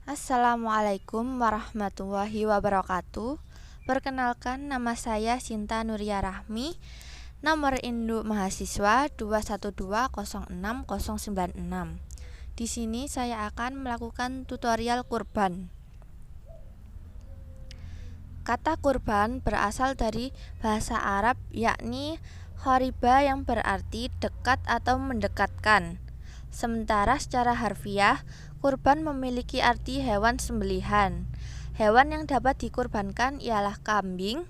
Assalamualaikum warahmatullahi wabarakatuh. Perkenalkan, nama saya Sinta Nuria Rahmi. Nomor induk mahasiswa 212060096. Di sini saya akan melakukan tutorial kurban. Kata kurban berasal dari bahasa Arab, yakni khoriba, yang berarti dekat atau mendekatkan. Sementara secara harfiah, kurban memiliki arti hewan sembelihan. Hewan yang dapat dikurbankan ialah kambing,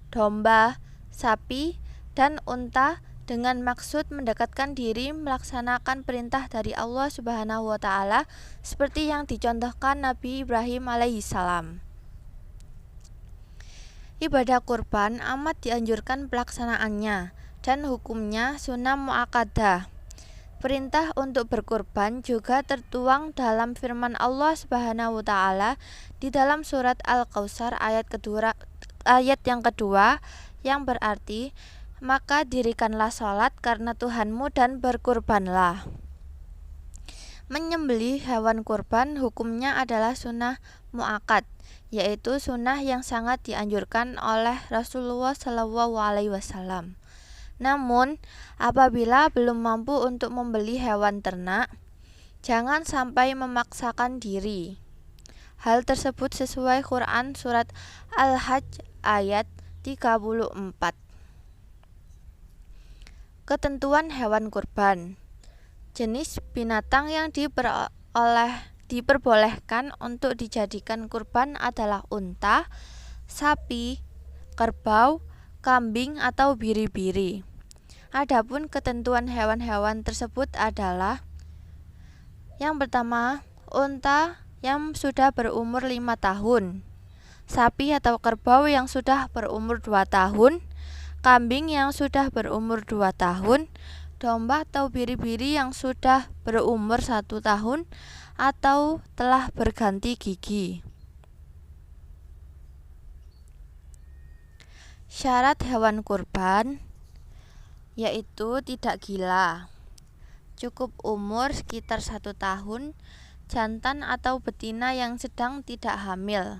domba, sapi, dan unta, dengan maksud mendekatkan diri melaksanakan perintah dari Allah Subhanahu wa Ta'ala, seperti yang dicontohkan Nabi Ibrahim alaihissalam. Ibadah kurban amat dianjurkan pelaksanaannya, dan hukumnya sunnah muakkadah. Perintah untuk berkurban juga tertuang dalam firman Allah Subhanahu wa Ta'ala di dalam surat Al-Kautsar ayat yang kedua, yang berarti, maka dirikanlah sholat karena Tuhanmu dan berkurbanlah. Menyembelih hewan kurban hukumnya adalah sunnah muakkad, yaitu sunnah yang sangat dianjurkan oleh Rasulullah SAW. Namun, apabila belum mampu untuk membeli hewan ternak, jangan sampai memaksakan diri. Hal tersebut sesuai Quran surat Al-Hajj ayat 34. Ketentuan hewan kurban. Jenis binatang yang diperbolehkan untuk dijadikan kurban adalah unta, sapi, kerbau, kambing, atau biri-biri. Adapun ketentuan hewan-hewan tersebut adalah: yang pertama, unta yang sudah berumur 5 tahun, sapi atau kerbau yang sudah berumur 2 tahun, kambing yang sudah berumur 2 tahun, domba atau biri-biri yang sudah berumur 1 tahun atau telah berganti gigi. Syarat hewan kurban yaitu tidak gila, cukup umur sekitar 1 tahun, jantan atau betina yang sedang tidak hamil,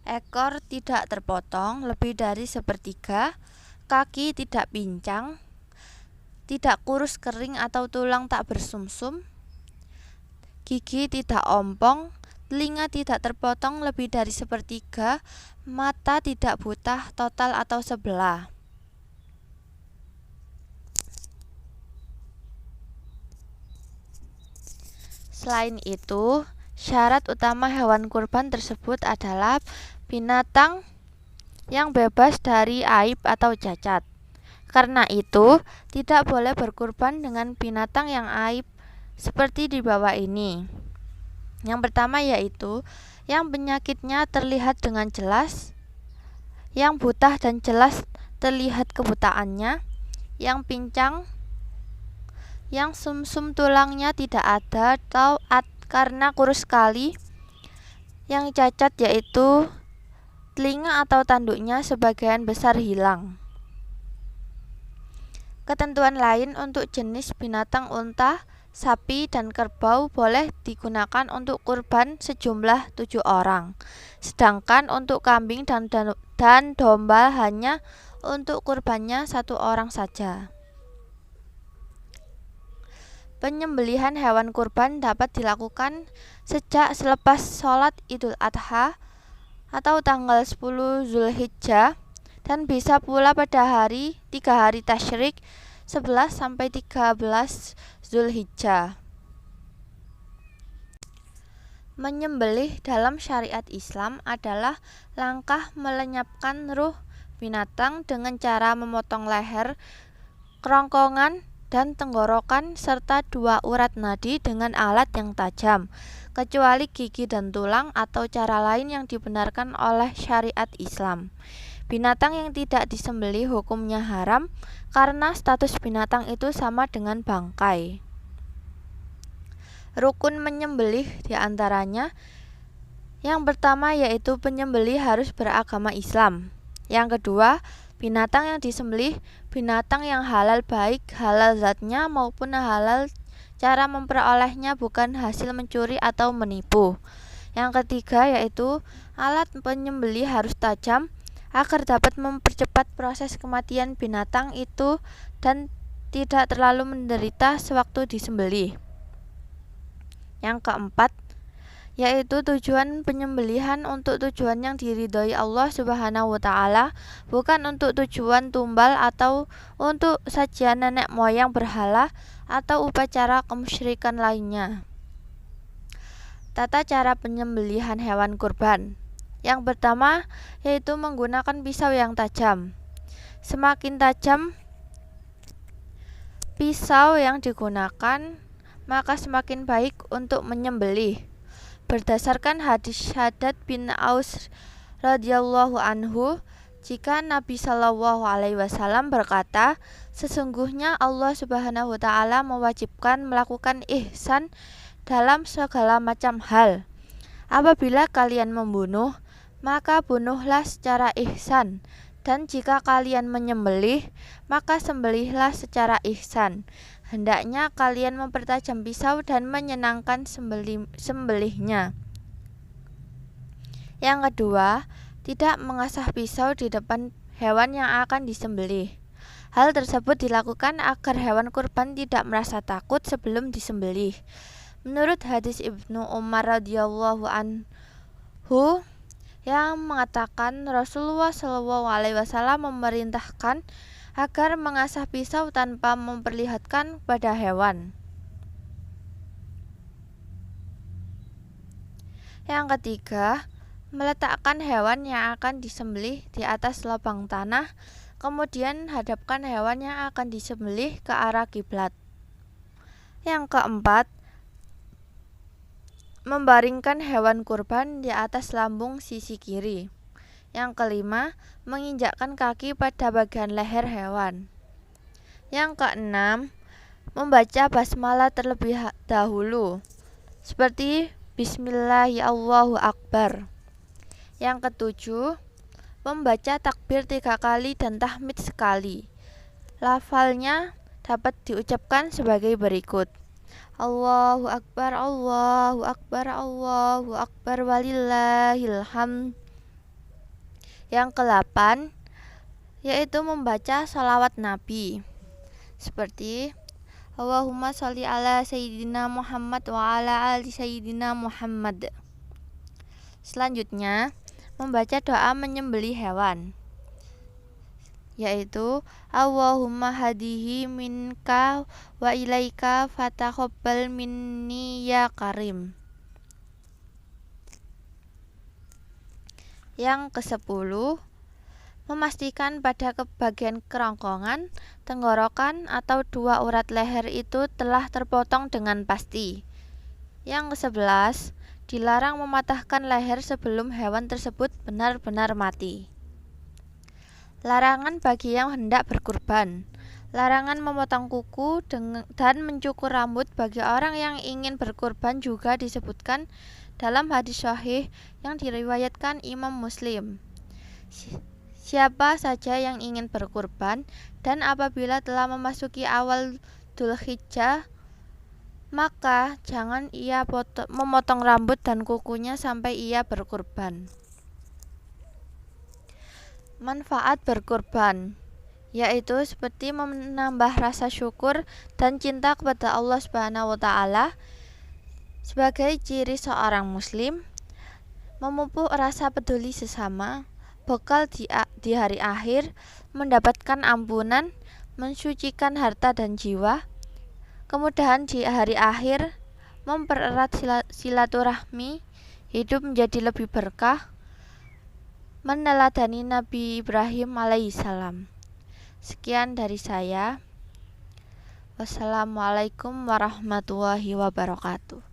ekor tidak terpotong lebih dari sepertiga, kaki tidak pincang, tidak kurus kering atau tulang tak bersumsum, gigi tidak ompong, telinga tidak terpotong lebih dari sepertiga, mata tidak buta total atau sebelah. Selain itu, syarat utama hewan kurban tersebut adalah binatang yang bebas dari aib atau cacat. Karena itu, tidak boleh berkurban dengan binatang yang aib seperti di bawah ini. Yang pertama yaitu yang penyakitnya terlihat dengan jelas, yang buta dan jelas terlihat kebutaannya, yang pincang, yang sumsum tulangnya tidak ada atau karena kurus sekali, yang cacat yaitu telinga atau tanduknya sebagian besar hilang. Ketentuan lain untuk jenis binatang unta, sapi, dan kerbau boleh digunakan untuk kurban sejumlah 7 orang, sedangkan untuk kambing dan domba hanya untuk kurbannya 1 orang saja. Penyembelihan hewan kurban dapat dilakukan sejak selepas sholat Idul Adha atau tanggal 10 Zulhijjah, dan bisa pula pada 3 hari tasyrik 11 sampai 13 Zulhijjah. Menyembelih dalam syariat Islam adalah langkah melenyapkan ruh binatang dengan cara memotong leher, kerongkongan, dan tenggorokan serta 2 urat nadi dengan alat yang tajam, kecuali gigi dan tulang atau cara lain yang dibenarkan oleh syariat Islam. Binatang yang tidak disembelih hukumnya haram karena status binatang itu sama dengan bangkai. Rukun menyembelih diantaranya: yang pertama yaitu penyembelih harus beragama Islam. Yang kedua, binatang yang disembelih binatang yang halal, baik halal zatnya maupun halal cara memperolehnya bukan hasil mencuri atau menipu. Yang ketiga yaitu alat penyembelih harus tajam agar dapat mempercepat proses kematian binatang itu dan tidak terlalu menderita sewaktu disembelih. Yang keempat yaitu tujuan penyembelihan untuk tujuan yang diridhoi Allah Subhanahu wa taala, bukan untuk tujuan tumbal atau untuk sajian nenek moyang berhala atau upacara kemusyrikan lainnya. Tata cara penyembelihan hewan kurban. Yang pertama yaitu menggunakan pisau yang tajam. Semakin tajam pisau yang digunakan, maka semakin baik untuk menyembelih. Berdasarkan hadis Syaddad bin Aus radhiyallahu anhu, jika Nabi Shallallahu alaihi wasallam berkata, sesungguhnya Allah Subhanahu wa taala mewajibkan melakukan ihsan dalam segala macam hal. Apabila kalian membunuh, maka bunuhlah secara ihsan, dan jika kalian menyembelih, maka sembelihlah secara ihsan. Hendaknya kalian mempertajam pisau dan menyenangkan sembelihnya. Yang kedua, tidak mengasah pisau di depan hewan yang akan disembelih. Hal tersebut dilakukan agar hewan kurban tidak merasa takut sebelum disembelih. Menurut hadis Ibnu Umar radhiyallahu anhu yang mengatakan Rasulullah Shallallahu alaihi wasallam memerintahkan agar mengasah pisau tanpa memperlihatkan pada hewan. Yang ketiga, meletakkan hewan yang akan disembelih di atas lubang tanah, kemudian hadapkan hewan yang akan disembelih ke arah kiblat. Yang keempat, membaringkan hewan kurban di atas lambung sisi kiri. Yang kelima, menginjakkan kaki pada bagian leher hewan. Yang keenam, membaca basmalah terlebih dahulu, seperti Bismillahirrahmanirrahim. Yang ketujuh, membaca takbir 3 kali dan tahmid sekali. Lafalnya dapat diucapkan sebagai berikut: Allahu Akbar, Allahu Akbar, Allahu Akbar, walillahil hamd. Yang ke-8 yaitu membaca sholawat Nabi, seperti Allahumma sholli ala Sayyidina Muhammad wa ala ali Sayyidina Muhammad. Selanjutnya, membaca doa menyembelih hewan, yaitu Allahumma hadihi minka wa ilaika fataqabbal minni ya karim. Yang ke-10, memastikan pada bagian kerongkongan, tenggorokan, atau 2 urat leher itu telah terpotong dengan pasti. Yang ke-11, dilarang mematahkan leher sebelum hewan tersebut benar-benar mati. Larangan bagi yang hendak berkurban. Larangan memotong kuku dan mencukur rambut bagi orang yang ingin berkurban juga disebutkan dalam hadis sahih yang diriwayatkan Imam Muslim. Siapa saja yang ingin berkurban dan apabila telah memasuki awal Dzulhijjah, maka jangan ia memotong rambut dan kukunya sampai ia berkurban. Manfaat berkurban, yaitu seperti menambah rasa syukur dan cinta kepada Allah Subhanahu wa taala sebagai ciri seorang muslim, memupuk rasa peduli sesama, bekal di hari akhir, mendapatkan ampunan, mensucikan harta dan jiwa, kemudahan di hari akhir, mempererat silaturahmi, hidup menjadi lebih berkah, meneladani Nabi Ibrahim alaihissalam. Sekian dari saya. Wassalamualaikum warahmatullahi wabarakatuh.